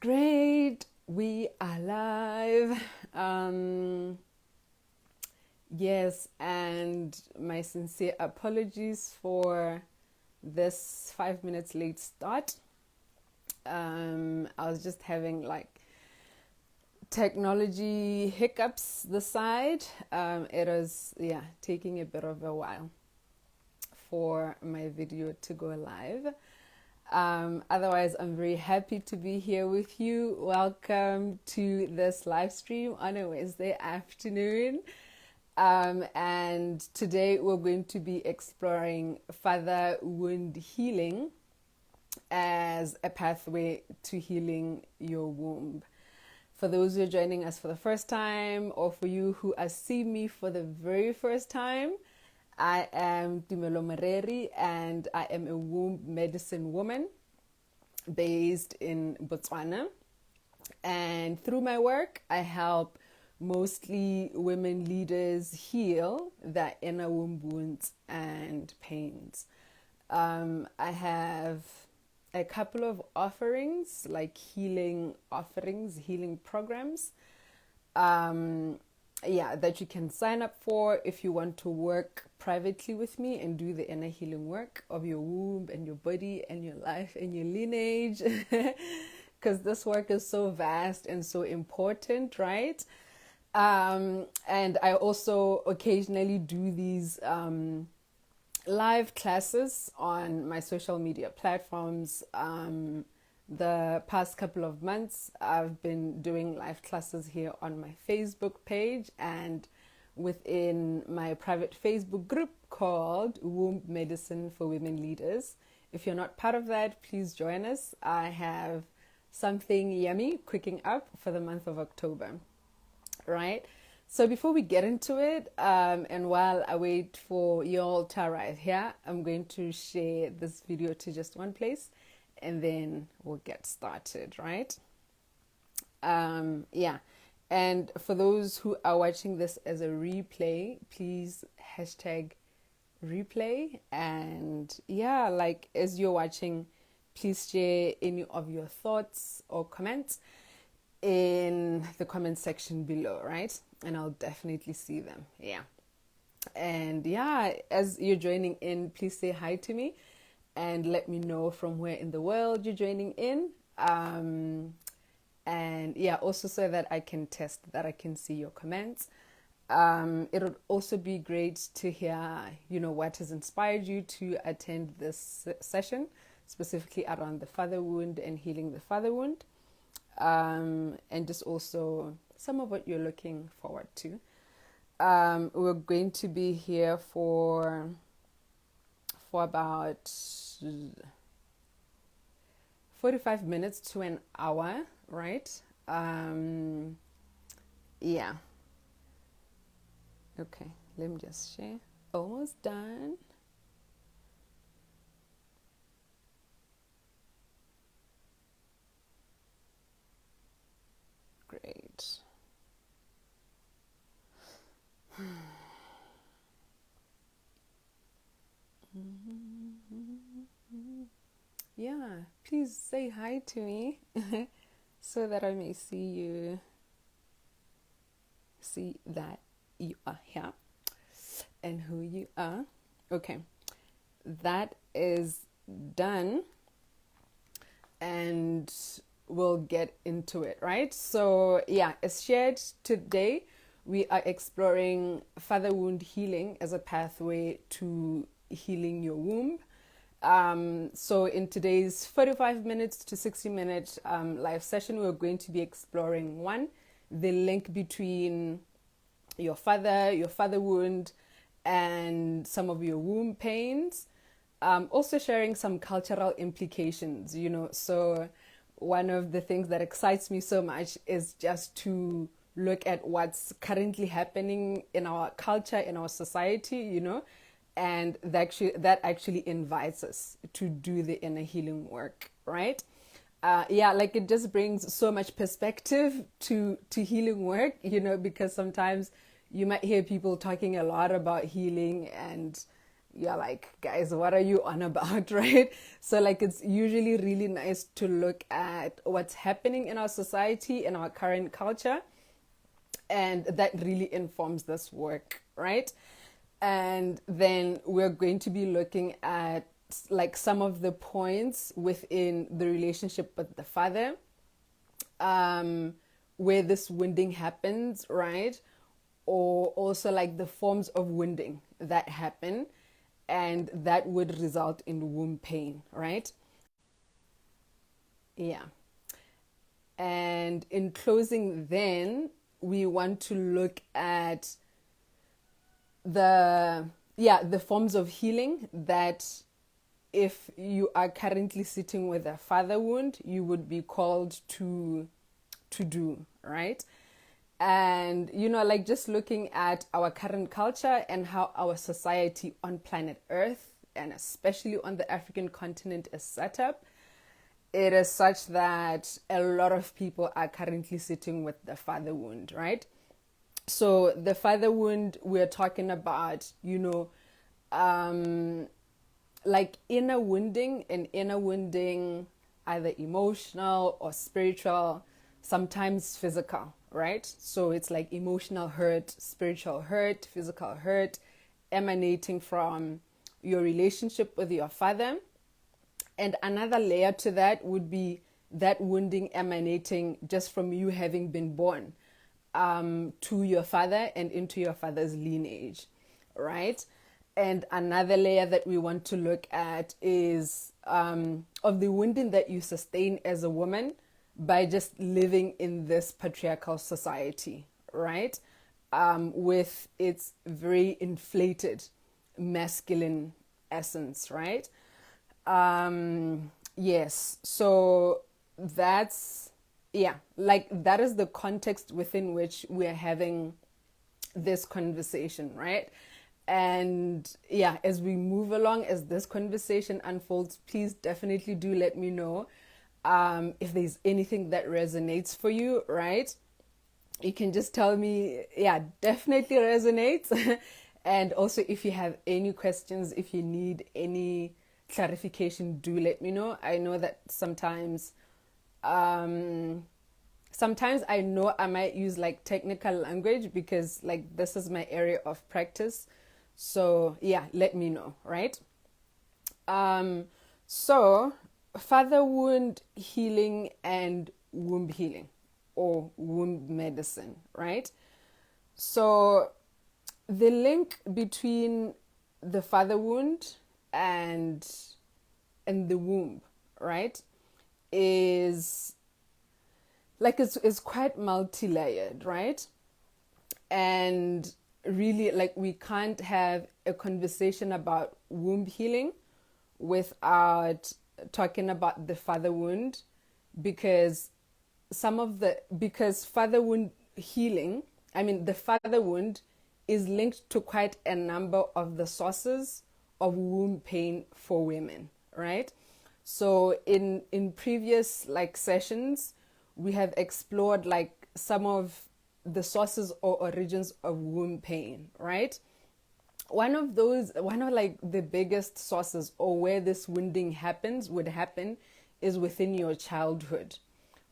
Great, we are live. Yes, and my sincere apologies for this 5 minutes late start. I was just having like technology hiccups this side. It was taking a bit of a while for my video to go live. Otherwise, I'm very happy to be here with you. Welcome to this live stream on a Wednesday afternoon. And today we're going to be exploring father wound healing as a pathway to healing your womb. For those who are joining us for the first time, or for you who are seeing me for the very first time, I am Tumelo Mareri, and I am a womb medicine woman based in Botswana. And through my work, I help mostly women leaders heal their inner womb wounds and pains. I have a couple of offerings, like healing offerings, healing programs, that you can sign up for if you want to work privately with me and do the inner healing work of your womb and your body and your life and your lineage, because this work is so vast and so important, right? And I also occasionally do these live classes on my social media platforms. The past couple of months, I've been doing live classes here on my Facebook page and within my private Facebook group called Womb Medicine for Women Leaders. If you're not part of that, please join us. I have something yummy cooking up for the month of October, right? So before we get into it, and while I wait for y'all to arrive here, I'm going to share this video to just one place, and then we'll get started, right? And for those who are watching this as a replay, please hashtag replay. And as you're watching, please share any of your thoughts or comments in the comment section below, right? And I'll definitely see them. And as you're joining in, please say hi to me and let me know from where in the world you're joining in. Also so that I can test that I can see your comments. It would also be great to hear, what has inspired you to attend this session, specifically around the father wound and healing the father wound. And just also some of what you're looking forward to. We're going to be here for about 45 minutes to an hour, right? Okay, let me just share. Almost done. Great. Please say hi to me so that I may see that you are here and who you are. Okay, that is done, and we'll get into it, right? So as shared today, we are exploring father wound healing as a pathway to healing your womb. So in today's 45 minutes to 60-minute live session, we're going to be exploring the link between your father wound, and some of your womb pains. Also sharing some cultural implications, so one of the things that excites me so much is just to look at what's currently happening in our culture, in our society, and that actually invites us to do the inner healing work, right? It just brings so much perspective to healing work, because sometimes you might hear people talking a lot about healing and you're like, guys, what are you on about, right? So like, it's usually really nice to look at what's happening in our society, in our current culture, and that really informs this work, right? And then we're going to be looking at like some of the points within the relationship with the father, where this wounding happens, right? Or also like the forms of wounding that happen and that would result in womb pain, right? Yeah. And in closing, then we want to look at the forms of healing that if you are currently sitting with a father wound, you would be called to do, right? And like just looking at our current culture and how our society on planet Earth, and especially on the African continent, is set up, it is such that a lot of people are currently sitting with the father wound, right? So the father wound, we're talking about, like inner wounding, and inner wounding, either emotional or spiritual, sometimes physical, right? So it's like emotional hurt, spiritual hurt, physical hurt, emanating from your relationship with your father. And another layer to that would be that wounding emanating just from you having been born to your father and into your father's lineage, right? And another layer that we want to look at is of the wounding that you sustain as a woman by just living in this patriarchal society, right? With its very inflated masculine essence, right? Yes, so that's, yeah, like that is the context within which we're having this conversation, right? And yeah, as we move along, as this conversation unfolds, please definitely do let me know if there's anything that resonates for you, right? You can just tell me, yeah, definitely resonates. And also, if you have any questions, if you need any clarification, do let me know. I know that sometimes I know I might use like technical language because like this is my area of practice. So yeah, let me know, right? So father wound healing and womb healing, or womb medicine, right? So the link between the father wound and the womb, right, is like it's quite multi-layered, right? And really, like, we can't have a conversation about womb healing without talking about the father wound, because father wound healing, the father wound is linked to quite a number of the sources of womb pain for women, right? So in previous like sessions, we have explored like some of the sources or origins of womb pain, right? One of like the biggest sources, or where this wounding would happen, is within your childhood,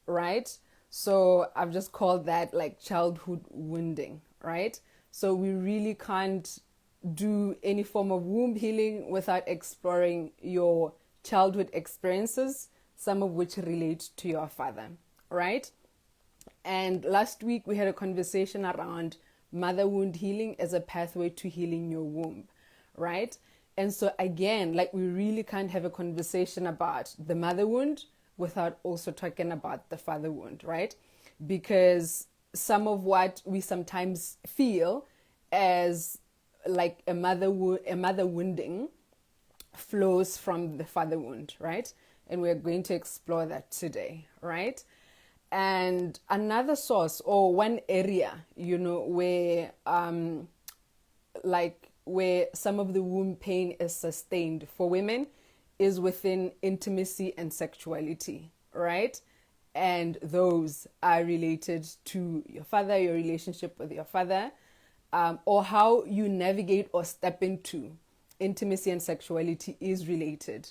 right? So I've just called that like childhood wounding, right? So we really can't do any form of womb healing without exploring your childhood experiences, some of which relate to your father, right? And last week we had a conversation around mother wound healing as a pathway to healing your womb, right? And so again, like, we really can't have a conversation about the mother wound without also talking about the father wound, right? Because some of what we sometimes feel as like a mother wounding flows from the father wound, right? And we're going to explore that today, right? And another source, or one area, where where some of the womb pain is sustained for women, is within intimacy and sexuality, right? And those are related to your father, your relationship with your father, or how you navigate or step into intimacy and sexuality is related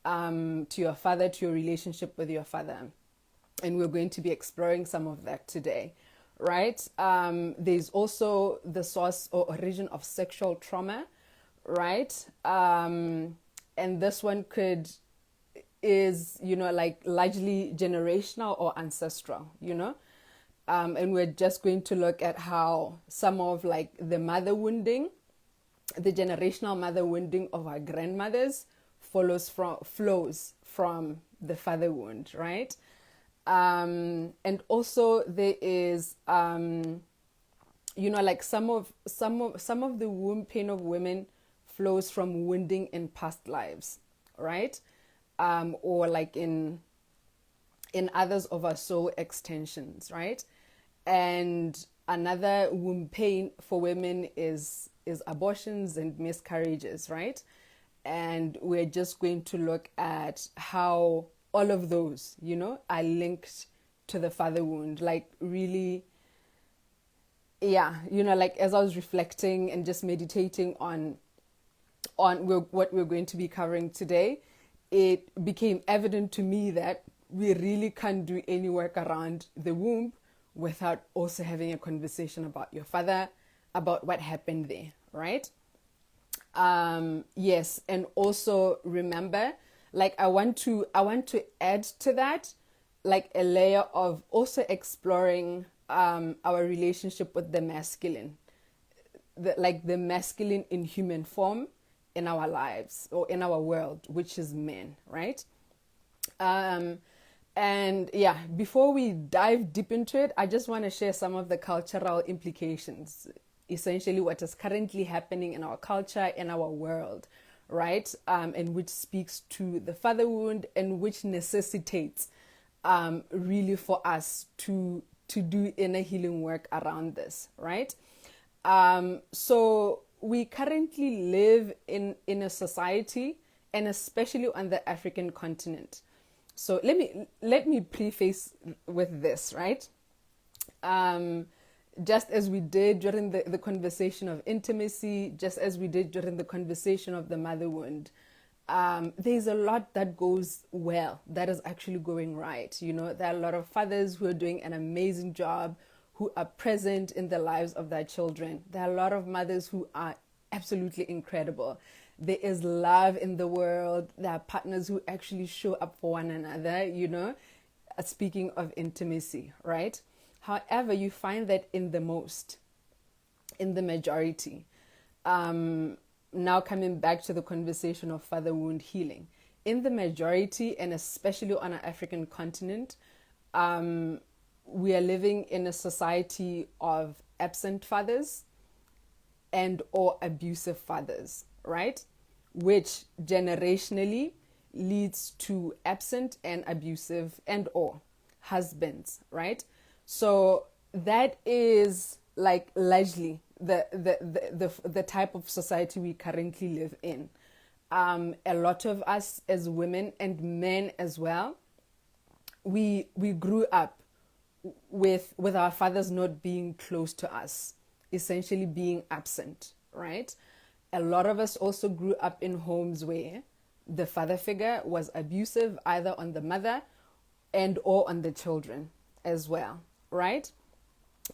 to your father, to your relationship with your father. And we're going to be exploring some of that today, right? There's also the source or origin of sexual trauma, right? And this one is, like largely generational or ancestral, and we're just going to look at how some of like the mother wounding, the generational mother wounding of our grandmothers flows from the father wound, right? And also there is, like some of the womb pain of women flows from wounding in past lives, right? Or like in others of our soul extensions, right? And another womb pain for women is abortions and miscarriages, right? And we're just going to look at how all of those, are linked to the father wound. Like really, like as I was reflecting and just meditating on what we're going to be covering today, it became evident to me that we really can't do any work around the womb without also having a conversation about your father, about what happened there, right? Yes, and also remember, like I want to add to that, like a layer of also exploring our relationship with the masculine, the masculine in human form in our lives or in our world, which is men, right? And yeah, before we dive deep into it, I just want to share some of the cultural implications, essentially what is currently happening in our culture, in our world, right? And which speaks to the father wound and which necessitates really for us to do inner healing work around this, right? So we currently live in a society, and especially on the African continent. So let me preface with this, right? Just as we did during the conversation of intimacy, just as we did during the conversation of the mother wound, there's a lot that goes well, that is actually going right. There are a lot of fathers who are doing an amazing job, who are present in the lives of their children. There are a lot of mothers who are absolutely incredible. There is love in the world. There are partners who actually show up for one another, speaking of intimacy, right? However, you find that in the majority, now coming back to the conversation of father wound healing, in the majority, and especially on our African continent, we are living in a society of absent fathers and or abusive fathers, right? Which generationally leads to absent and abusive and or husbands, right? So that is like largely the type of society we currently live in. A lot of us as women and men as well, we grew up with our fathers not being close to us, essentially being absent, right? A lot of us also grew up in homes where the father figure was abusive, either on the mother and or on the children as well, right?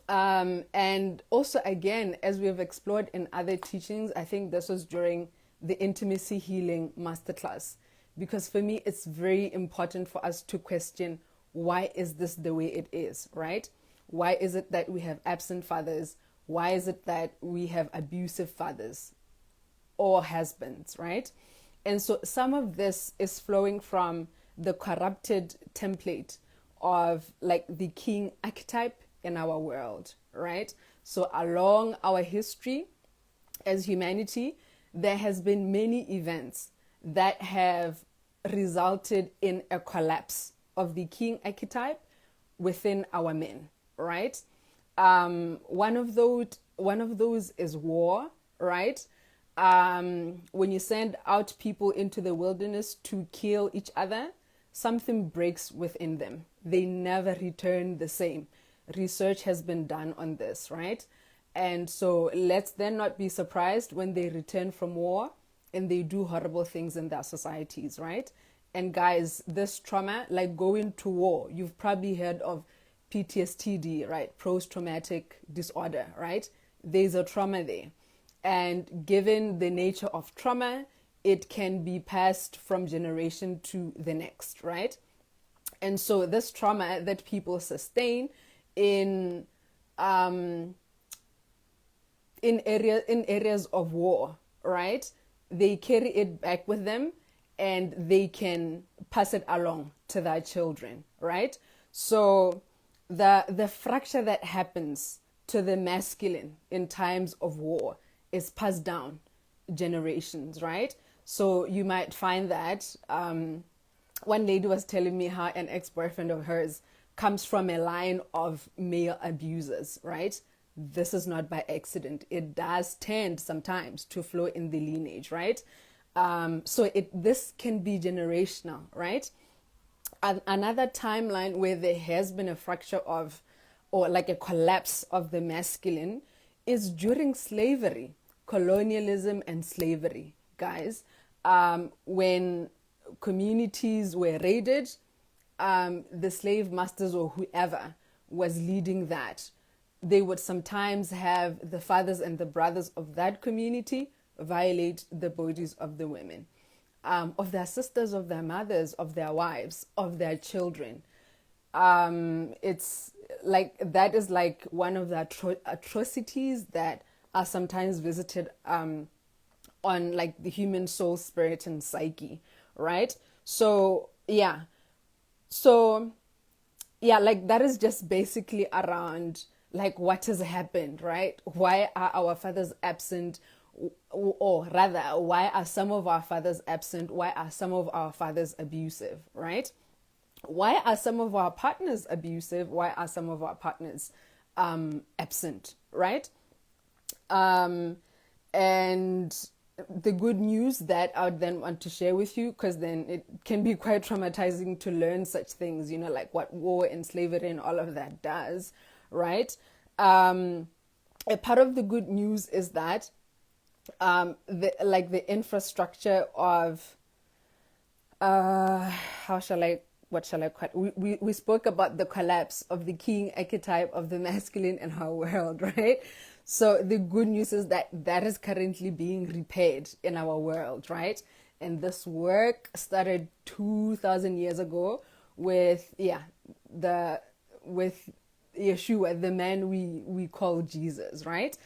And also, again, as we have explored in other teachings, I think this was during the intimacy healing masterclass, because for me, it's very important for us to question, why is this the way it is, right? Why is it that we have absent fathers? Why is it that we have abusive fathers or husbands, right? And so some of this is flowing from the corrupted template of like the king archetype in our world, right? So along our history as humanity, there has been many events that have resulted in a collapse of the king archetype within our men, right? One of those is war, right? When you send out people into the wilderness to kill each other, something breaks within them. They never return the same. Research has been done on this, right? And so let's then not be surprised when they return from war and they do horrible things in their societies, right? And guys, this trauma, like going to war, you've probably heard of PTSD, right? Post-traumatic disorder, right? There's a trauma there. And given the nature of trauma, it can be passed from generation to the next, right? And so this trauma that people sustain in areas of war, right? They carry it back with them and they can pass it along to their children, right? So the fracture that happens to the masculine in times of war is passed down generations, right? So you might find that one lady was telling me how an ex-boyfriend of hers comes from a line of male abusers, right? This is not by accident. It does tend sometimes to flow in the lineage, right? So this can be generational, right? Another timeline where there has been a fracture of, or like a collapse of the masculine, is during slavery, colonialism and slavery, guys. When communities were raided, the slave masters or whoever was leading that, they would sometimes have the fathers and the brothers of that community violate the bodies of the women, of their sisters, of their mothers, of their wives, of their children. It's like that is like one of the atrocities that are sometimes visited on like the human soul, spirit, and psyche, right? So yeah, like that is just basically around like what has happened, right? Why are our fathers absent? Or rather, why are some of our fathers absent? Why are some of our fathers abusive, right? Why are some of our partners abusive? Why are some of our partners absent, right? And the good news that I would then want to share with you, because then it can be quite traumatizing to learn such things, you know, like what war and slavery and all of that does, right? A part of the good news is that the infrastructure of what shall I call it? We spoke about the collapse of the king archetype of the masculine in our world, right? So the good news is that that is currently being repaired in our world, right? And this work started 2,000 years ago with Yeshua, the man we call Jesus, right?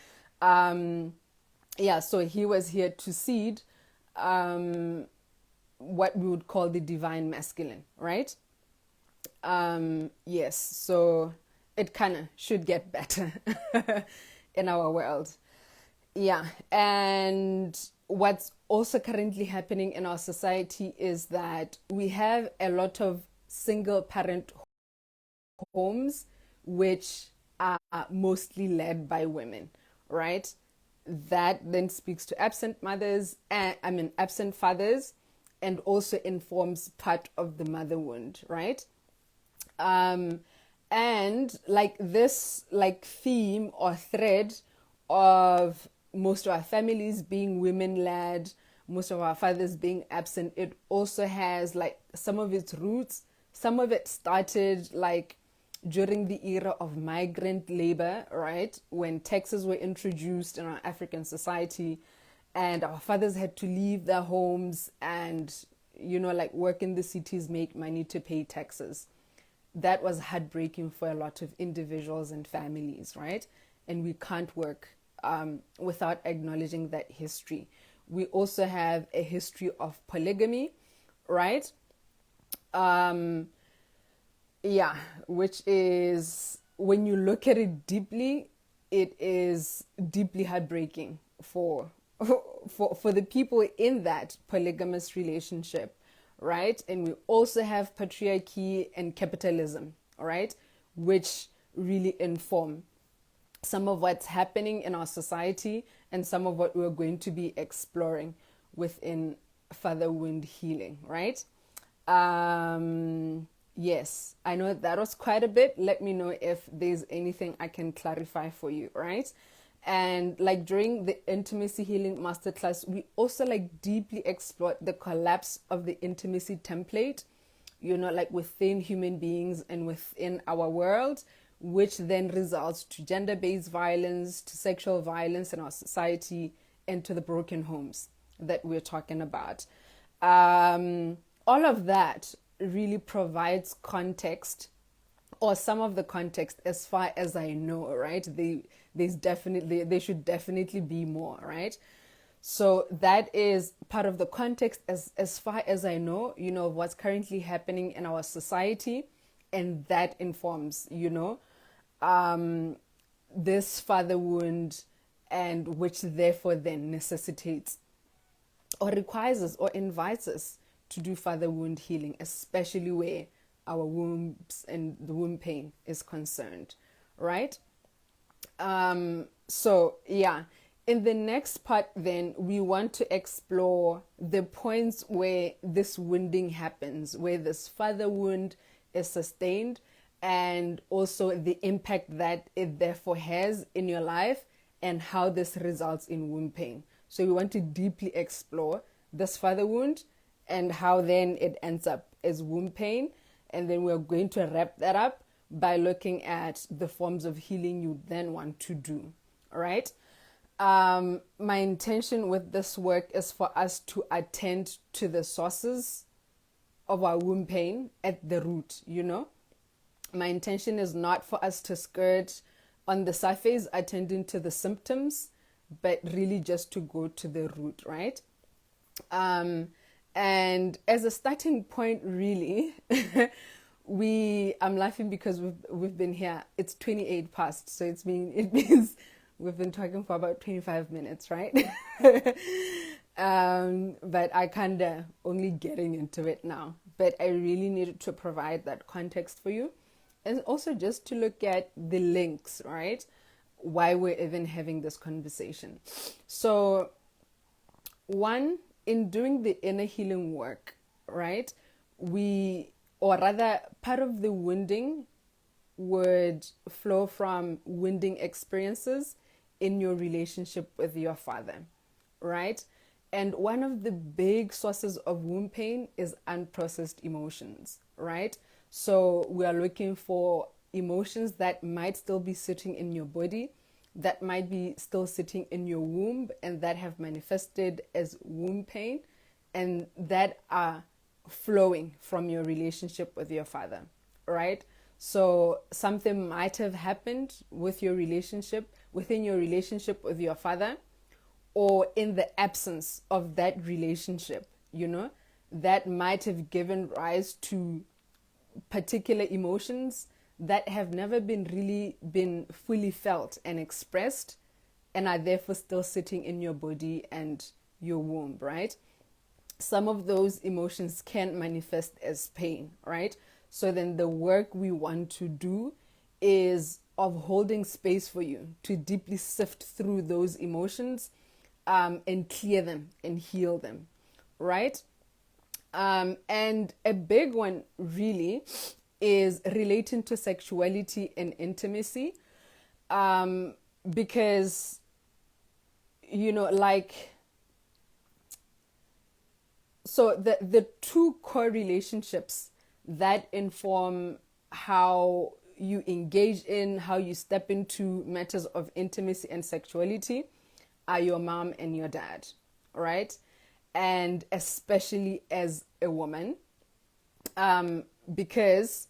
So he was here to seed what we would call the divine masculine, right? Yes, so it kind of should get better in our world. Yeah, and what's also currently happening in our society is that we have a lot of single parent homes which are mostly led by women, right? That then speaks to absent mothers, absent fathers, and also informs part of the mother wound, right? And like this like theme or thread of most of our families being women led, most of our fathers being absent, it also has like some of its roots. Some of it started like during the era of migrant labor, right? When taxes were introduced in our African society and our fathers had to leave their homes and, you know, like work in the cities, make money to pay taxes. That was heartbreaking for a lot of individuals and families, right? And we can't work without acknowledging that history. We also have a history of polygamy, right? Which is, when you look at it deeply, it is deeply heartbreaking for the people in that polygamous relationship, right? And we also have patriarchy and capitalism, right? Which really inform some of what's happening in our society and some of what we're going to be exploring within Father Wound Healing, right? Yes, I know that was quite a bit. Let me know if there's anything I can clarify for you, right? And like during the intimacy healing masterclass, we also like deeply explored the collapse of the intimacy template, like within human beings and within our world, which then results to gender-based violence, to sexual violence in our society, and to the broken homes that we're talking about. All of that really provides context, or some of the context, as far as I know, right? There should definitely be more, right? So that is part of the context, as far as I know, what's currently happening in our society, and that informs, this father wound, and which therefore then necessitates or requires us or invites us to do father wound healing, especially where our wombs and the womb pain is concerned, right? So yeah, in the next part then, we want to explore the points where this wounding happens, where this father wound is sustained, and also the impact that it therefore has in your life, and how this results in womb pain. So we want to deeply explore this father wound and how then it ends up as womb pain. And then we're going to wrap that up by looking at the forms of healing you then want to do. All right. My intention with this work is for us to attend to the sources of our womb pain at the root, My intention is not for us to skirt on the surface, attending to the symptoms, but really just to go to the root, right? And as a starting point, really, I'm laughing because we've been here. It's 28 past, so it means we've been talking for about 25 minutes, right? But I kinda only getting into it now. But I really needed to provide that context for you, and also just to look at the links, right? Why we're even having this conversation. So, one, in doing the inner healing work, right, part of the wounding would flow from wounding experiences in your relationship with your father, right? And one of the big sources of womb pain is unprocessed emotions, right? So we are looking for emotions that might still be sitting in your body, that might be still sitting in your womb, and that have manifested as womb pain, and that are flowing from your relationship with your father, right? So something might have happened within your relationship with your father, or in the absence of that relationship, that might have given rise to particular emotions that have never been fully felt and expressed, and are therefore still sitting in your body and your womb, right? Some of those emotions can manifest as pain, right? So then the work we want to do is of holding space for you to deeply sift through those emotions, and clear them and heal them, right? And a big one really is relating to sexuality and intimacy, because so the two core relationships that inform how you engage in, how you step into matters of intimacy and sexuality, are your mom and your dad, right? And especially as a woman, because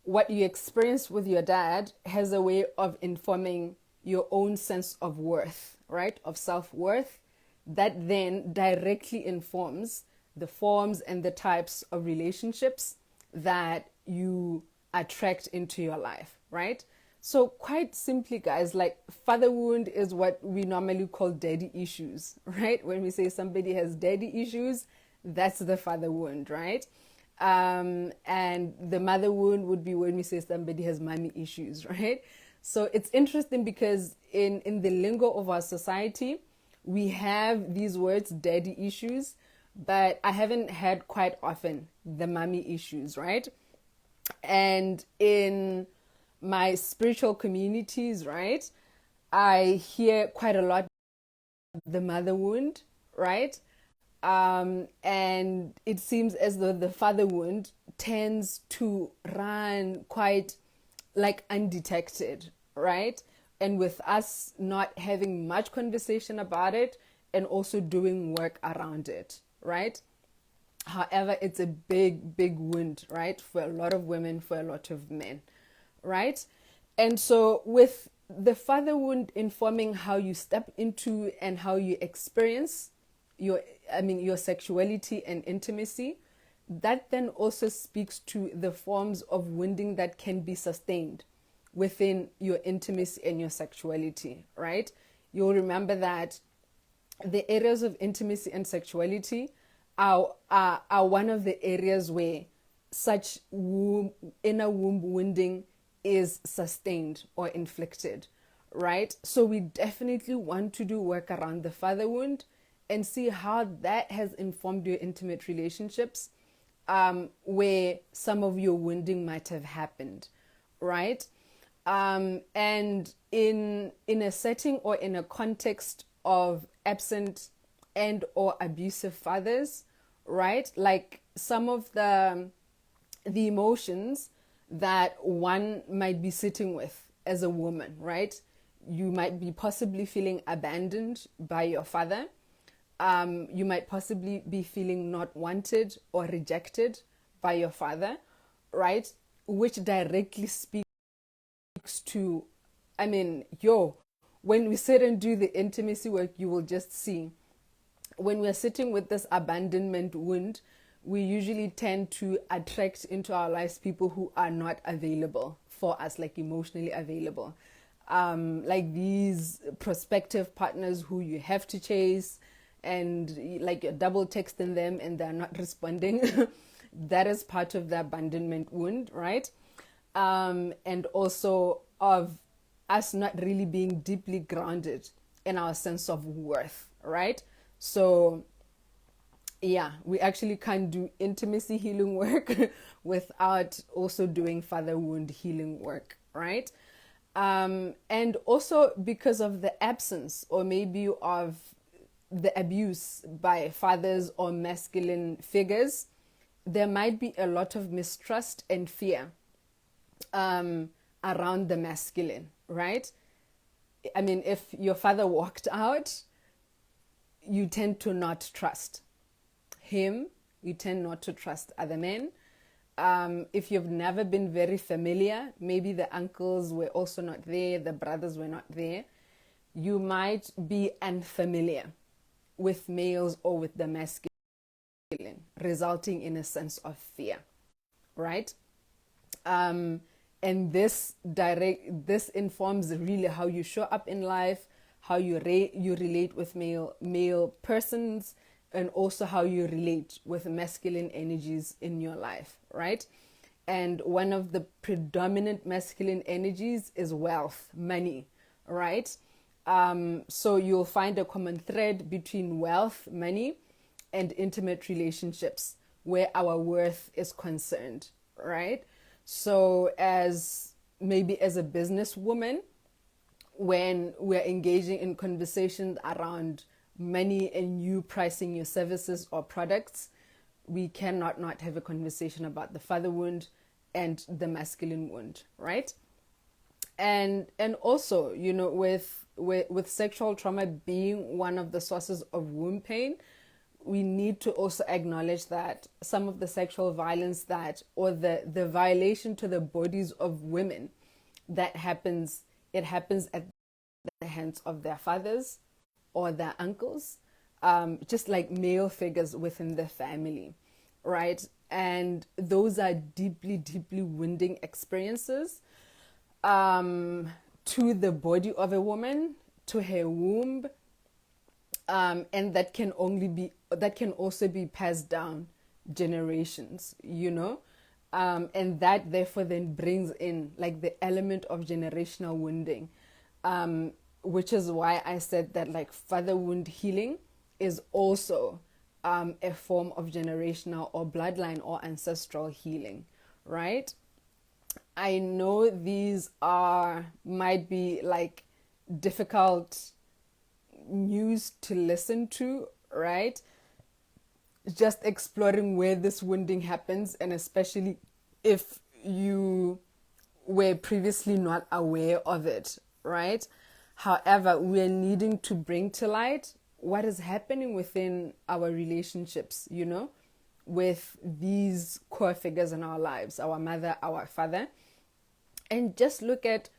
what you experience with your dad has a way of informing your own sense of worth, right? Of self-worth, that then directly informs the forms and the types of relationships that you attract into your life, right? So quite simply, guys, like father wound is what we normally call daddy issues, right? When we say somebody has daddy issues, that's the father wound, right? And the mother wound would be when we say somebody has mommy issues, right? So it's interesting because in the lingo of our society, we have these words, daddy issues, but I haven't had quite often the mommy issues, right? And in my spiritual communities, right, I hear quite a lot the mother wound, right? And it seems as though the father wound tends to run quite like undetected, right? And with us not having much conversation about it and also doing work around it, right? However, it's a big, big wound, right? For a lot of women, for a lot of men, right? And so, with the father wound informing how you step into and how you experience your sexuality and intimacy, that then also speaks to the forms of wounding that can be sustained within your intimacy and your sexuality, right? You'll remember that the areas of intimacy and sexuality are one of the areas where such inner womb wounding is sustained or inflicted, right? So we definitely want to do work around the father wound and see how that has informed your intimate relationships, where some of your wounding might have happened, right? And in a setting or in a context of absent and or abusive fathers, right? Like some of the emotions that one might be sitting with as a woman, right? You might be possibly feeling abandoned by your father. You might possibly be feeling not wanted or rejected by your father, right? Which directly speaks to, when we sit and do the intimacy work, you will just see when we're sitting with this abandonment wound, we usually tend to attract into our lives people who are not available for us, like emotionally available. Like these prospective partners who you have to chase, and like you're double texting them and they're not responding. That is part of the abandonment wound, right? And also of us not really being deeply grounded in our sense of worth, right? So, yeah, we actually can't do intimacy healing work without also doing father wound healing work, right? And also because of the absence or maybe of the abuse by fathers or masculine figures, there might be a lot of mistrust and fear around the masculine, right? I mean, if your father walked out, you tend to not trust him. You tend not to trust other men. If you've never been very familiar, maybe the uncles were also not there, the brothers were not there, you might be unfamiliar with males or with the masculine, resulting in a sense of fear, right? And this informs really how you show up in life, how you relate with male persons, and also how you relate with masculine energies in your life, right? And one of the predominant masculine energies is wealth, money, right? So you'll find a common thread between wealth, money, and intimate relationships where our worth is concerned, right? So as maybe as a businesswoman, when we're engaging in conversations around money and you pricing your services or products, we cannot not have a conversation about the father wound and the masculine wound, right? And also, you know, with sexual trauma being one of the sources of womb pain, we need to also acknowledge that some of the sexual violence that, or the violation to the bodies of women that happens, it happens at the hands of their fathers or their uncles, just like male figures within the family, right? And those are deeply, deeply wounding experiences to the body of a woman, to her womb, and that can also be passed down generations, you know, and that therefore then brings in like the element of generational wounding, which is why I said that like father wound healing is also a form of generational or bloodline or ancestral healing, right? I know these might be like difficult news to listen to, right? Just exploring where this wounding happens, and especially if you were previously not aware of it, right? However, we're needing to bring to light what is happening within our relationships, with these core figures in our lives, our mother, our father, and just look at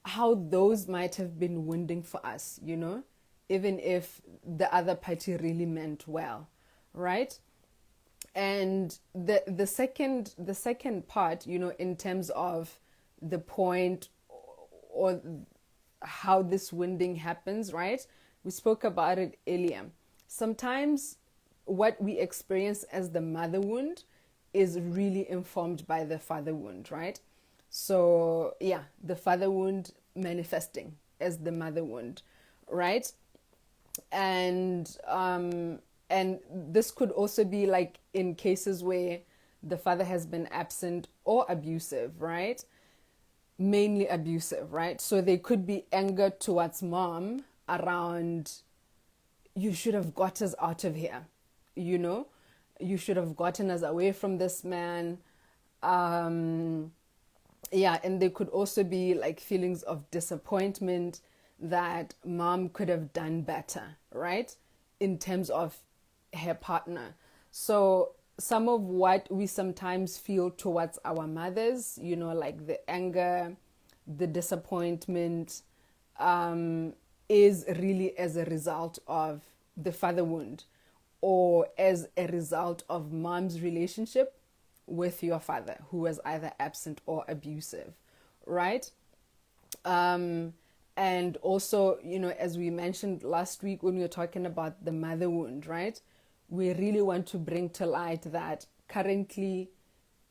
how those might have been wounding for us, even if the other party really meant well, right? And the second part, in terms of the point or how this wounding happens, right? We spoke about it earlier. Sometimes what we experience as the mother wound is really informed by the father wound, right? So yeah, the father wound manifesting as the mother wound, right? And this could also be like in cases where the father has been absent or abusive, right? Mainly abusive, right? So there could be anger towards mom around, you should have got us out of here, you should have gotten us away from this man. Yeah, and there could also be like feelings of disappointment that mom could have done better, right? In terms of her partner. So some of what we sometimes feel towards our mothers, like the anger, the disappointment, is really as a result of the father wound, or as a result of mom's relationship with your father, who was either absent or abusive, right? And also, as we mentioned last week when we were talking about the mother wound, right? We really want to bring to light that currently,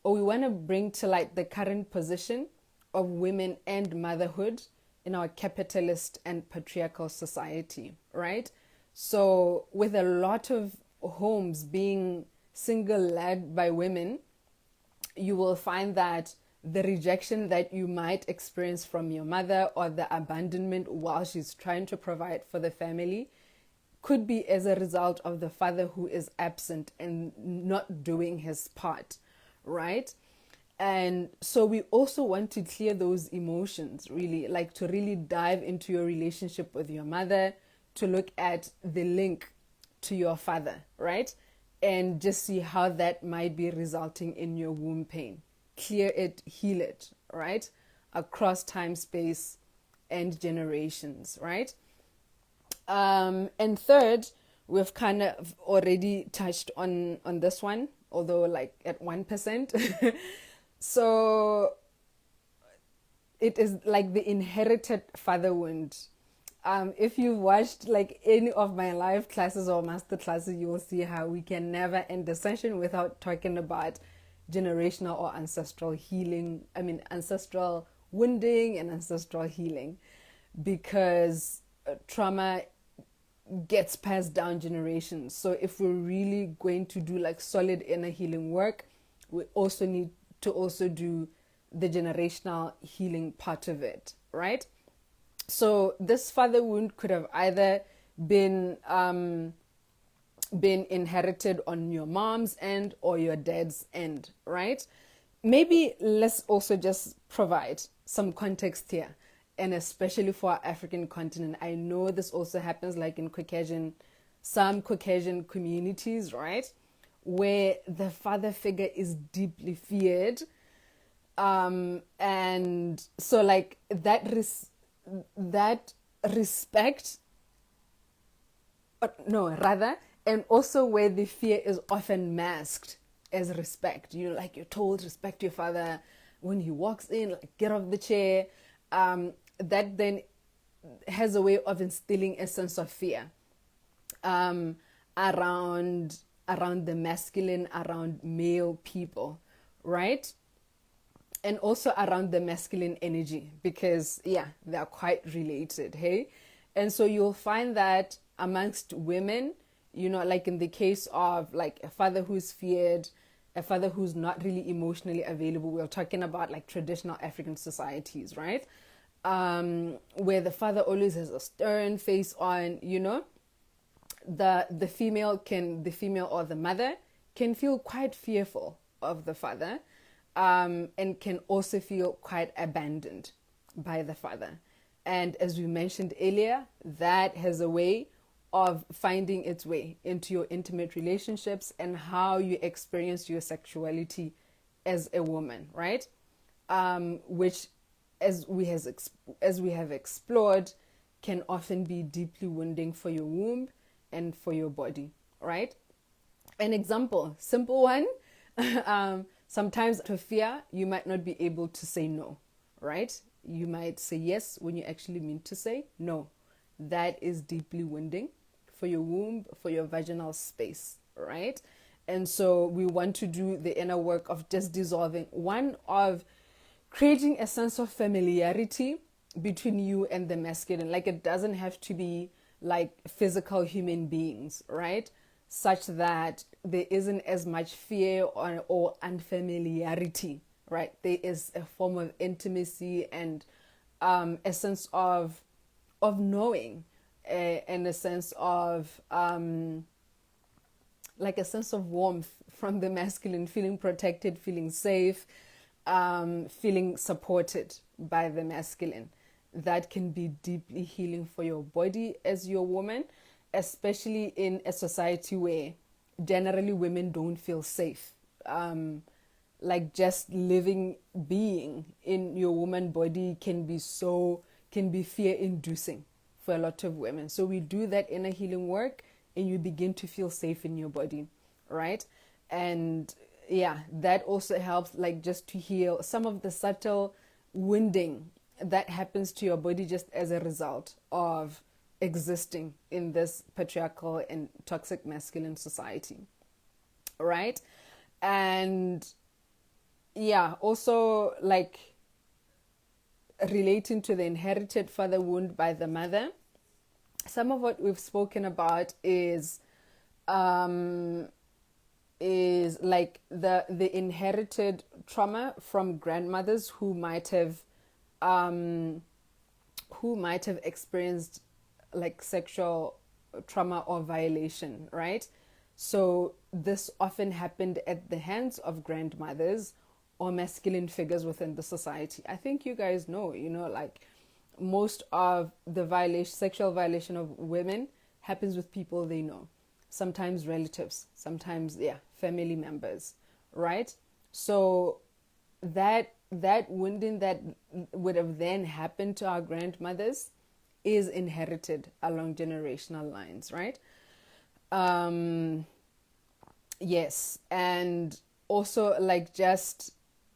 or we want to bring to light the current position of women and motherhood in our capitalist and patriarchal society, right? So with a lot of homes being single-led by women, you will find that the rejection that you might experience from your mother, or the abandonment while she's trying to provide for the family, could be as a result of the father who is absent and not doing his part, right? And so we also want to clear those emotions, really, like to really dive into your relationship with your mother, to look at the link to your father, right? And just see how that might be resulting in your womb pain. Clear it, heal it, right? Across time, space, and generations, right? And third, we've kind of already touched on this one, although like at 1%. So it is like the inherited father wound. If you've watched like any of my live classes or master classes, you will see how we can never end the session without talking about generational or ancestral healing. Ancestral wounding and ancestral healing, because trauma gets passed down generations. So if we're really going to do like solid inner healing work, we also need to also do the generational healing part of it, right? So this father wound could have either been inherited on your mom's end or your dad's end, right? Maybe let's also just provide some context here, and especially for our African continent. I know this also happens like in some Caucasian communities, right? Where the father figure is deeply feared. And so like that respect, and also where the fear is often masked as respect. Like you're told, respect your father. When he walks in, like get off the chair. That then has a way of instilling a sense of fear around the masculine, around male people, right? And also around the masculine energy, because they are quite related, hey? And so you'll find that amongst women, like in the case of like a father who's feared, a father who's not really emotionally available, we're talking about like traditional African societies, right? where the father always has a stern face on, the female or the mother can feel quite fearful of the father, and can also feel quite abandoned by the father. And as we mentioned earlier, that has a way of finding its way into your intimate relationships and how you experience your sexuality as a woman, right? Which, as we have explored, can often be deeply wounding for your womb and for your body, right? An example, simple one. Sometimes to fear, you might not be able to say no, right? You might say yes when you actually mean to say no. That is deeply wounding for your womb, for your vaginal space, right? And so we want to do the inner work of just dissolving, one, of creating a sense of familiarity between you and the masculine. Like, it doesn't have to be like physical human beings, right? Such that there isn't as much fear or unfamiliarity, right? There is a form of intimacy and a sense of knowing, and a sense of like a sense of warmth from the masculine, feeling protected, feeling safe, feeling supported by the masculine. That can be deeply healing for your body as your woman, especially in a society where generally women don't feel safe. Like, just being in your woman body can be fear inducing for a lot of women. So we do that inner healing work and you begin to feel safe in your body, right? And yeah, that also helps, like, just to heal some of the subtle wounding that happens to your body just as a result of existing in this patriarchal and toxic masculine society, right? And yeah, also, like, relating to the inherited father wound by the mother, some of what we've spoken about is like the inherited trauma from grandmothers who might have experienced like sexual trauma or violation, right? So this often happened at the hands of grandmothers or masculine figures within the society. I think you guys know, like, most of the sexual violation of women happens with people they know. Sometimes relatives, sometimes, family members, right? So that wounding that would have then happened to our grandmothers is inherited along generational lines, right? Yes, and also, like, just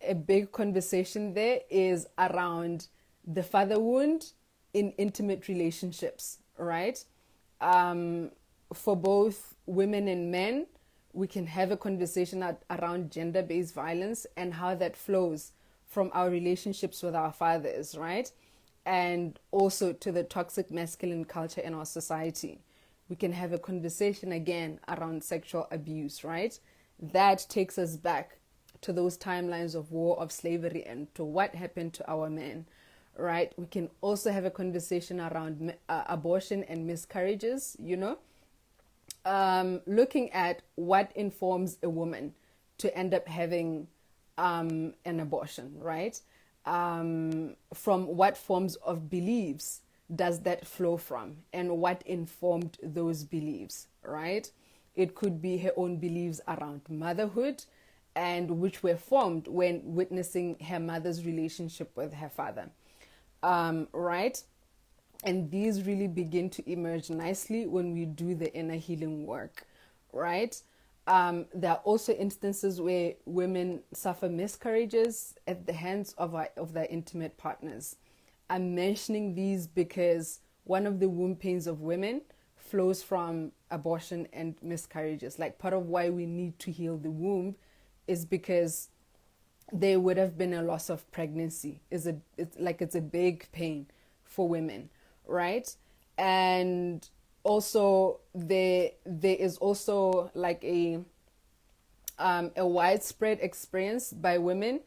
a big conversation there is around the father wound in intimate relationships, right? For both women and men, we can have a conversation around gender-based violence and how that flows from our relationships with our fathers, right? And also to the toxic masculine culture in our society. We can have a conversation again around sexual abuse, right? That takes us back to those timelines of war, of slavery, and to what happened to our men, right? We can also have a conversation around abortion and miscarriages, looking at what informs a woman to end up having an abortion, right? From what forms of beliefs does that flow from, and what informed those beliefs, right? It could be her own beliefs around motherhood, and which were formed when witnessing her mother's relationship with her father, right? And these really begin to emerge nicely when we do the inner healing work, right? There are also instances where women suffer miscarriages at the hands of their intimate partners. I'm mentioning these because one of the womb pains of women flows from abortion and miscarriages. Like, part of why we need to heal the womb is because there would have been a loss of pregnancy. It's a big pain for women, right? And also there is also like a widespread experience by women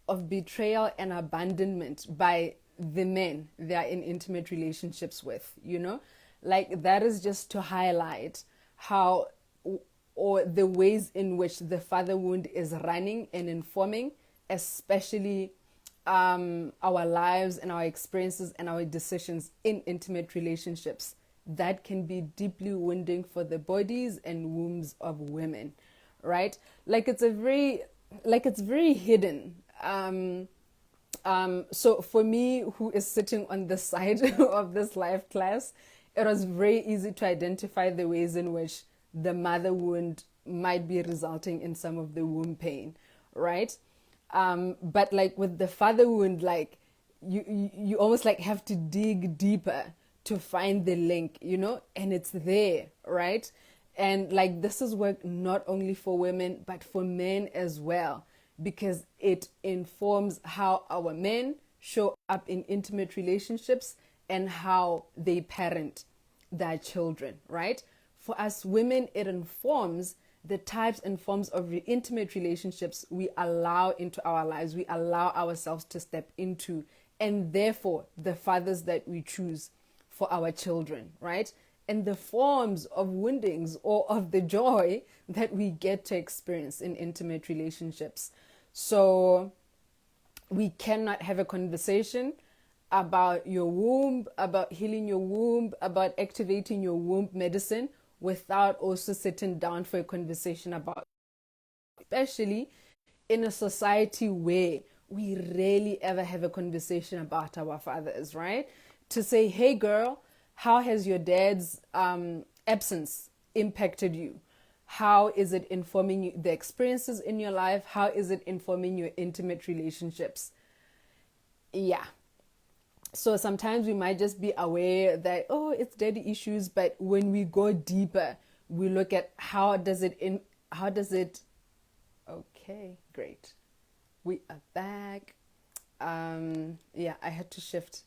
of betrayal and abandonment by the men they are in intimate relationships with, like that is just to highlight how, or the ways in which the father wound is running and informing, especially our lives and our experiences and our decisions in intimate relationships. That can be deeply wounding for the bodies and wombs of women, right? Like it's very hidden. So for me, who is sitting on the side of this life class, it was very easy to identify the ways in which the mother wound might be resulting in some of the womb pain, right? But like with the father wound, like you almost like have to dig deeper to find the link, and it's there, right? And like this is work not only for women but for men as well, because it informs how our men show up in intimate relationships and how they parent their children, right? For us women, it informs the types and forms of intimate relationships we allow into our lives, we allow ourselves to step into, and therefore the fathers that we choose for our children, right? And the forms of woundings or of the joy that we get to experience in intimate relationships. So we cannot have a conversation about your womb, about healing your womb, about activating your womb medicine without also sitting down for a conversation about, especially in a society where we rarely ever have a conversation about our fathers, right? To say, hey girl, how has your dad's absence impacted you? How is it informing you, the experiences in your life? How is it informing your intimate relationships? Yeah. So sometimes we might just be aware that, oh, it's daddy issues. But when we go deeper, we look at okay, great. We are back. Yeah, I had to shift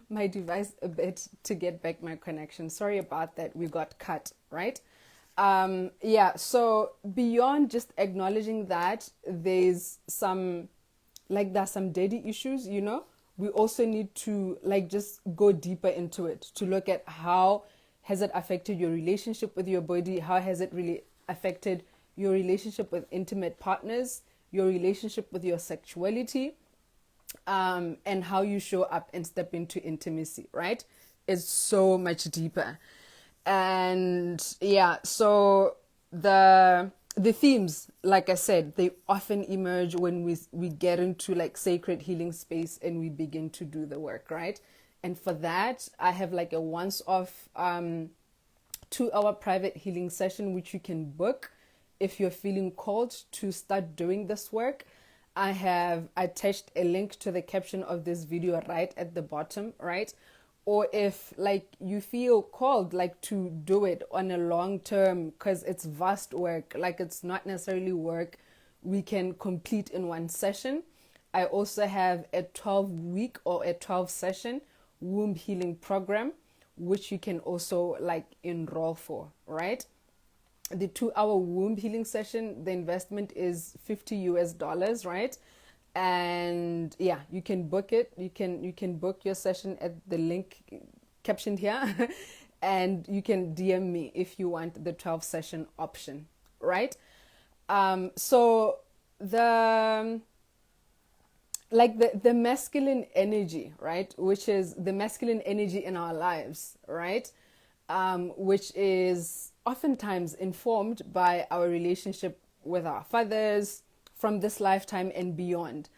my device a bit to get back my connection. Sorry about that. We got cut, right? Yeah, so beyond just acknowledging that there's some daddy issues, we also need to just go deeper into it to look at how has it affected your relationship with your body, how has it really affected your relationship with intimate partners, your relationship with your sexuality, and how you show up and step into intimacy, right? It's so much deeper. And yeah, so the themes, like I said, they often emerge when we get into sacred healing space and we begin to do the work, right? And for that, I have a once-off 2-hour private healing session which you can book if you're feeling called to start doing this work. I have attached a link to the caption of this video right at the bottom, right? Or if you feel called to do it on a long term, because it's vast work, it's not necessarily work we can complete in one session. I also have a 12-week or a 12-session womb healing program which you can also enroll for, right? The 2-hour womb healing session, the investment is $50, right? And yeah, you can book it. You can book your session at the link captioned here and you can DM me if you want the 12-session option, right? So the the masculine energy, right, which is the masculine energy in our lives, right, which is oftentimes informed by our relationship with our fathers from this lifetime and beyond,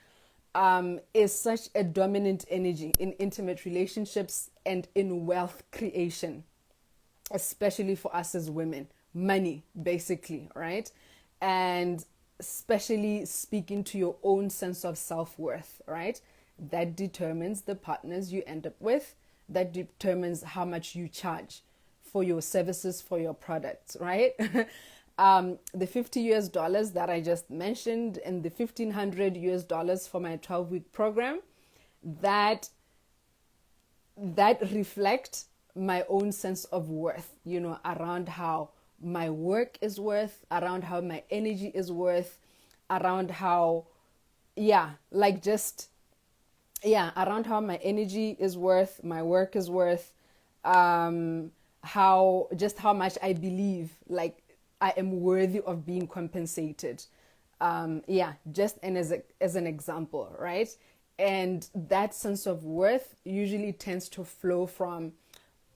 is such a dominant energy in intimate relationships and in wealth creation, especially for us as women. Money, basically, right? And especially speaking to your own sense of self-worth, right? That determines the partners you end up with. That determines how much you charge for your services, for your products, right? The $50 that I just mentioned and the $1,500 for my 12-week program, that reflect my own sense of worth, around how my work is worth, around how my energy is worth, around how, just yeah, around how my energy is worth, my work is worth, how much I believe like I am worthy of being compensated. Yeah, just and as an example, right? And that sense of worth usually tends to flow from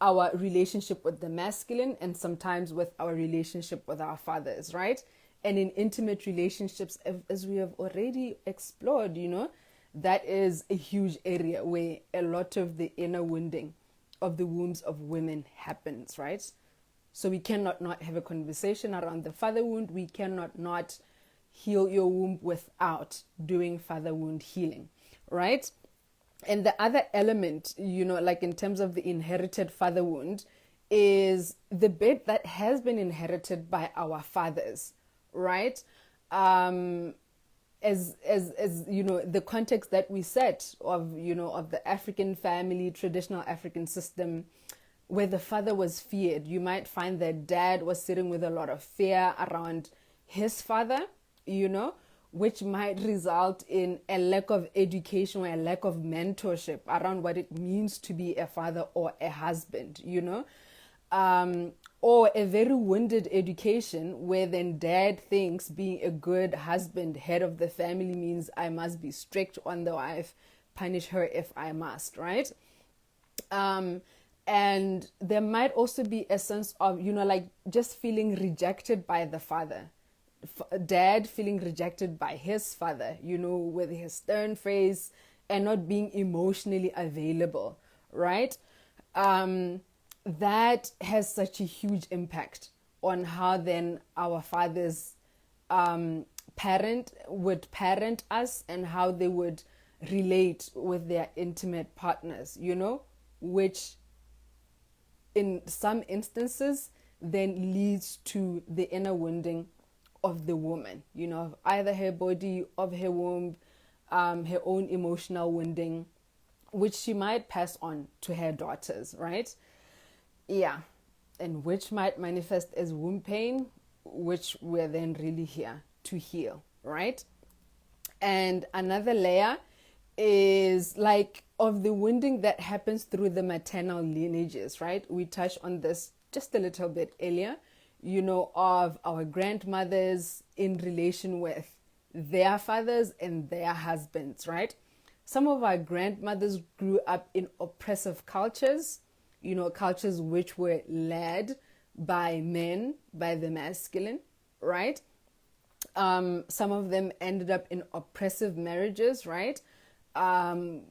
our relationship with the masculine and sometimes with our relationship with our fathers, right? And in intimate relationships, as we have already explored, that is a huge area where a lot of the inner wounding of the wombs of women happens, right? So we cannot not have a conversation around the father wound. We cannot not heal your womb without doing father wound healing, right? And the other element, like in terms of the inherited father wound, is the bit that has been inherited by our fathers, right? As the context that we set of of the African family, traditional African system, where the father was feared, you might find that dad was sitting with a lot of fear around his father, which might result in a lack of education or a lack of mentorship around what it means to be a father or a husband, or a very wounded education where then dad thinks being a good husband, head of the family, means I must be strict on the wife, punish her if I must, right? And there might also be a sense of, like just feeling rejected by the father. Dad feeling rejected by his father, with his stern face and not being emotionally available, right? That has such a huge impact on how then our fathers would parent us and how they would relate with their intimate partners, which in some instances then leads to the inner wounding of the woman, of either her body, of her womb, her own emotional wounding, which she might pass on to her daughters, right? Yeah, and which might manifest as womb pain, which we're then really here to heal, right? And another layer is like of the wounding that happens through the maternal lineages, right? We touched on this just a little bit earlier, of our grandmothers in relation with their fathers and their husbands, right? Some of our grandmothers grew up in oppressive cultures, cultures which were led by men, by the masculine, right? Some of them ended up in oppressive marriages, right?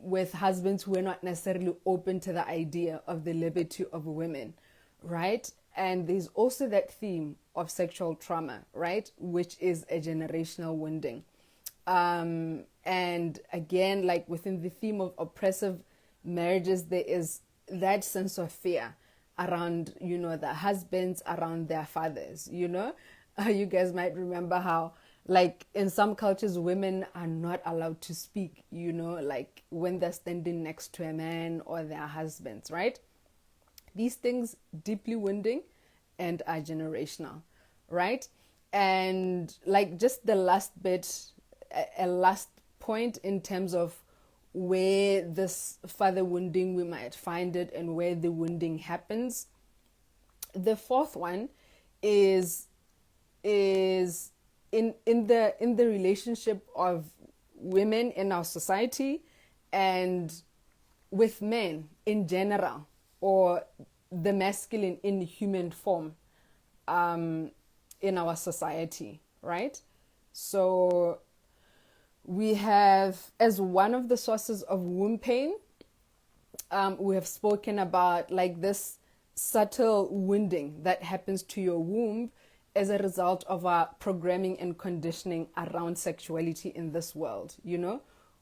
With husbands who were not necessarily open to the idea of the liberty of women, right? And there's also that theme of sexual trauma, right? Which is a generational wounding. And again, like within the theme of oppressive marriages, there is that sense of fear around, the husbands, around their fathers, You guys might remember how, like, in some cultures, women are not allowed to speak, like when they're standing next to a man or their husbands, right? These things deeply wounding and are generational, right? And like just the last bit, a last point in terms of where this father wounding we might find it and where the wounding happens. The fourth one is in the relationship of women in our society and with men in general, or the masculine in human form in our society, right? So we have, as one of the sources of womb pain, we have spoken about like this subtle wounding that happens to your womb as a result of our programming and conditioning around sexuality in this world,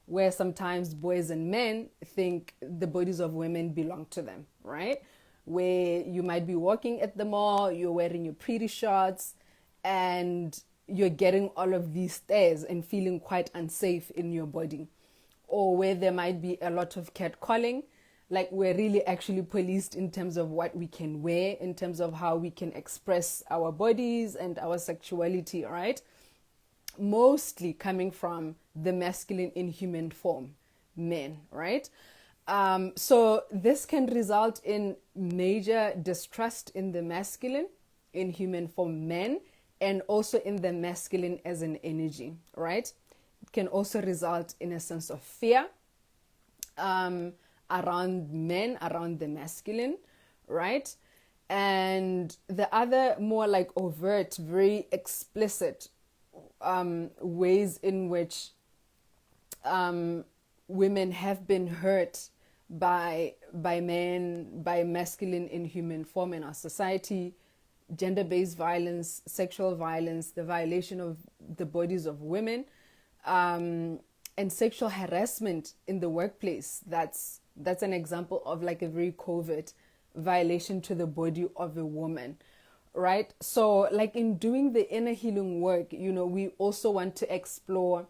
where sometimes boys and men think the bodies of women belong to them, right? Where you might be walking at the mall, you're wearing your pretty shorts, and you're getting all of these stares and feeling quite unsafe in your body. Or where there might be a lot of catcalling, like we're really actually policed in terms of what we can wear, in terms of how we can express our bodies and our sexuality, right? Mostly coming from the masculine in human form, men, right? So this can result in major distrust in the masculine, in human form men, and also in the masculine as an energy, right? It can also result in a sense of fear around men, around the masculine, right? And the other more like overt, very explicit ways in which women have been hurt by men, by masculine in human form in our society, gender-based violence, sexual violence, the violation of the bodies of women, and sexual harassment in the workplace. That's an example of like a very covert violation to the body of a woman, right? So like in doing the inner healing work, we also want to explore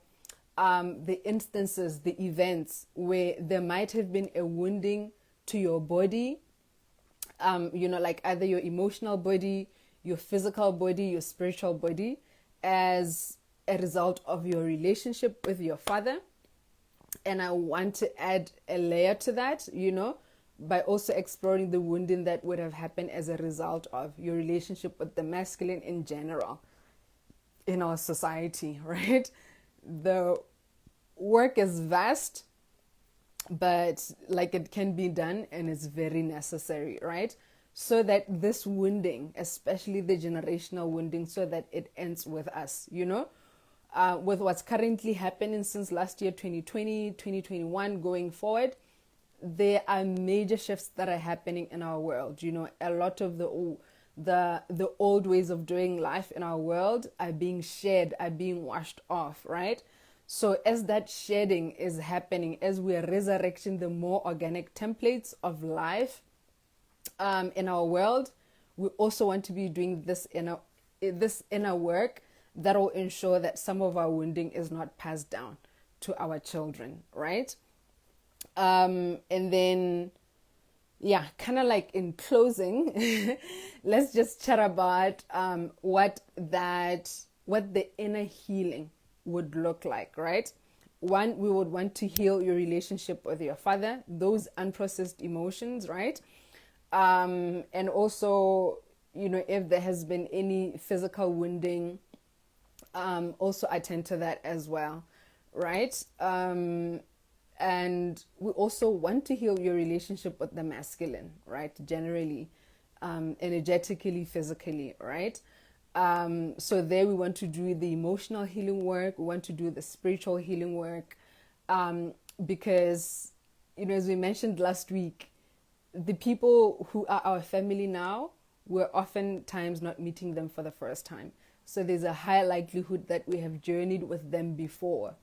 the instances, the events where there might have been a wounding to your body, like either your emotional body, your physical body, your spiritual body, as a result of your relationship with your father. And I want to add a layer to that, by also exploring the wounding that would have happened as a result of your relationship with the masculine in general in our society, right? The work is vast, but like it can be done and it's very necessary, right? So that this wounding, especially the generational wounding, so that it ends with us, with what's currently happening since last year, 2020, 2021, going forward, there are major shifts that are happening in our world. A lot of the old ways of doing life in our world are being shed, are being washed off, right? So as that shedding is happening, as we are resurrecting the more organic templates of life in our world, we also want to be doing this inner work that will ensure that some of our wounding is not passed down to our children, right? And then, kind of like in closing, let's just chat about what the inner healing would look like, right? One, we would want to heal your relationship with your father, those unprocessed emotions, right? And also, if there has been any physical wounding, also attend to that as well, right? And we also want to heal your relationship with the masculine, right? Generally, energetically, physically, right? So there we want to do the emotional healing work. We want to do the spiritual healing work, because, as we mentioned last week, the people who are our family now, we're oftentimes not meeting them for the first time. So there's a high likelihood that we have journeyed with them before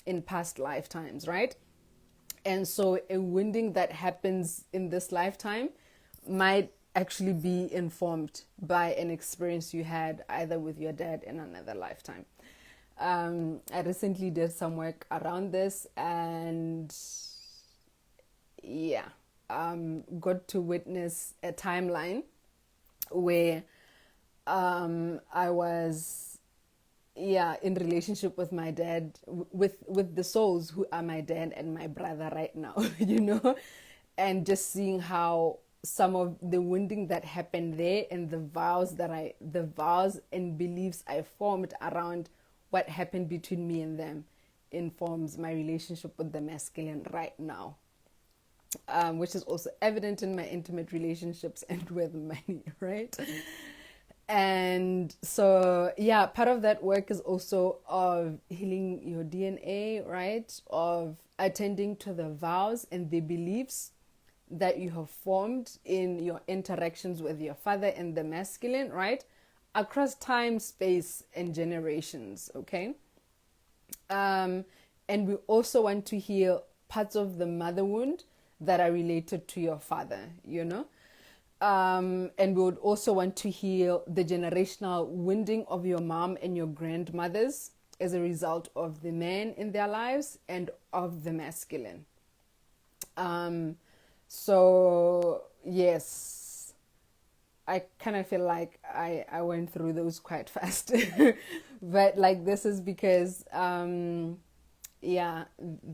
in past lifetimes, right? And so a wounding that happens in this lifetime might actually be informed by an experience you had either with your dad in another lifetime. I recently did some work around this, and got to witness a timeline where I was in relationship with my dad, with the souls who are my dad and my brother right now, and just seeing how some of the wounding that happened there and the vows and beliefs I formed around what happened between me and them informs my relationship with the masculine right now, which is also evident in my intimate relationships and with money, right? And so, part of that work is also of healing your DNA, right? Of attending to the vows and the beliefs that you have formed in your interactions with your father and the masculine, right? Across time, space, and generations, okay? And we also want to heal parts of the mother wound that are related to your father, and we would also want to heal the generational wounding of your mom and your grandmothers as a result of the men in their lives and of the masculine. So yes, I kind of feel like I went through those quite fast, but like this is because yeah,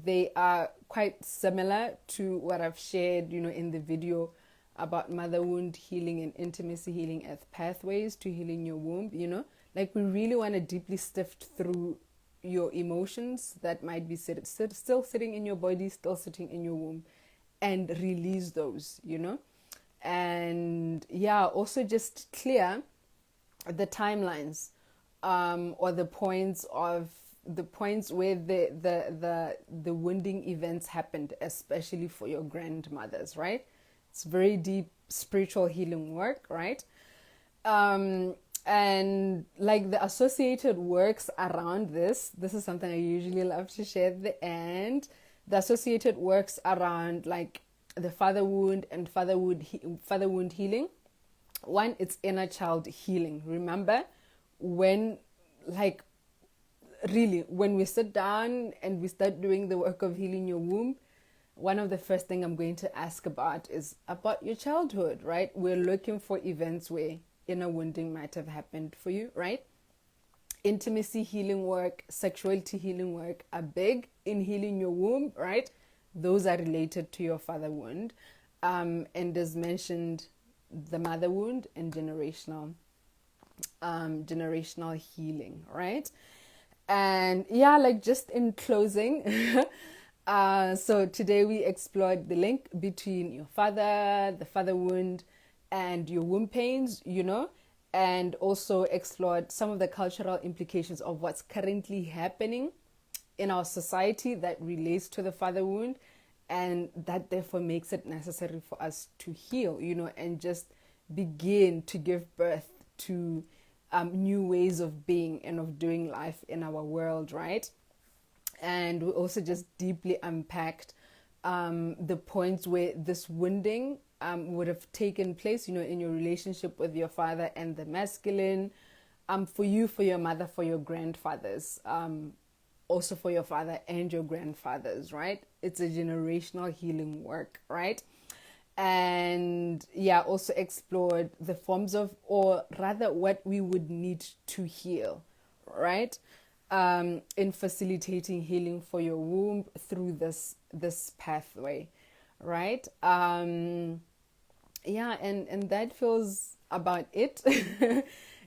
they are quite similar to what I've shared, in the video about mother wound healing and intimacy healing as pathways to healing your womb. Like, we really want to deeply sift through your emotions that might be still sitting in your body, still sitting in your womb, and release those. And yeah, also just clear the timelines, or the points where the wounding events happened, especially for your grandmothers, right? It's very deep spiritual healing work, right? And like the associated works around this is something I usually love to share at the end. The associated works around like the father wound and father wound healing. One, it's inner child healing. Remember, when like really when we sit down and we start doing the work of healing your womb, one of the first thing I'm going to ask about is about your childhood, right? We're looking for events where inner wounding might have happened for you, right? Intimacy healing work, sexuality healing work are big in healing your womb, right? Those are related to your father wound. And as mentioned, the mother wound and generational healing, right? And yeah, like just in closing, so today we explored the link between your father, the father wound, and your womb pains, and also explored some of the cultural implications of what's currently happening in our society that relates to the father wound, and that therefore makes it necessary for us to heal, and just begin to give birth to new ways of being and of doing life in our world, right? And we also just deeply unpacked the points where this wounding would have taken place, in your relationship with your father and the masculine, for you, for your mother, for your grandfathers, also for your father and your grandfathers, right? It's a generational healing work, right? And yeah, also explored the forms of, or rather what we would need to heal, right? In facilitating healing for your womb through this pathway, right? Yeah, and that feels about it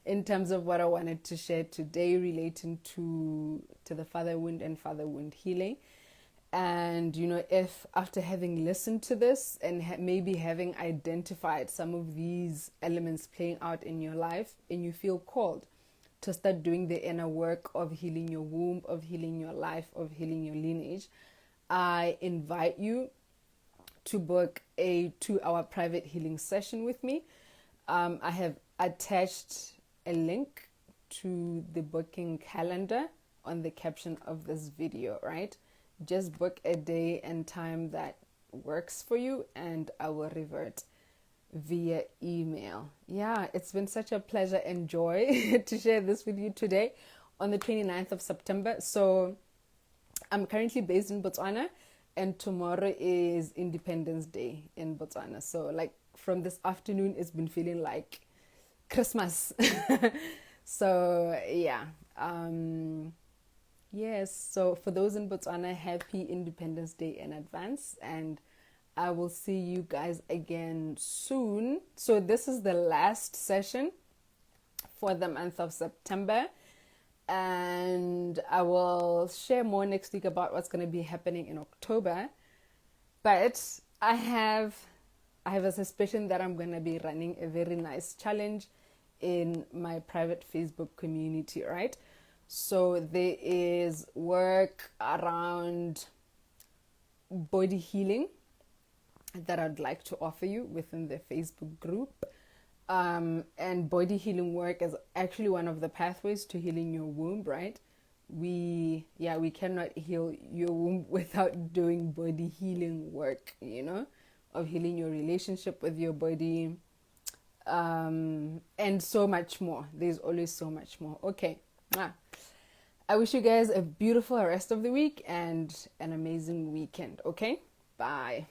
in terms of what I wanted to share today relating to the father wound and father wound healing. And if after having listened to this and maybe having identified some of these elements playing out in your life, and you feel called to start doing the inner work of healing your womb, of healing your life, of healing your lineage, I invite you to book a 2-hour private healing session with me. I have attached a link to the booking calendar on the caption of this video, right? Just book a day and time that works for you, and I will revert via email. Yeah, it's been such a pleasure and joy to share this with you today on the 29th of September. So I'm currently based in Botswana, and tomorrow is Independence Day in Botswana. So like from this afternoon, it's been feeling like Christmas. So yeah. Yes, so for those in Botswana, happy Independence Day in advance, and I will see you guys again soon. So this is the last session for the month of September, and I will share more next week about what's going to be happening in October. But I have a suspicion that I'm going to be running a very nice challenge in my private Facebook community, right? So there is work around body healing that I'd like to offer you within the Facebook group. And body healing work is actually one of the pathways to healing your womb, right? We cannot heal your womb without doing body healing work, of healing your relationship with your body, and so much more. There's always so much more. Okay. I wish you guys a beautiful rest of the week and an amazing weekend. Okay? Bye.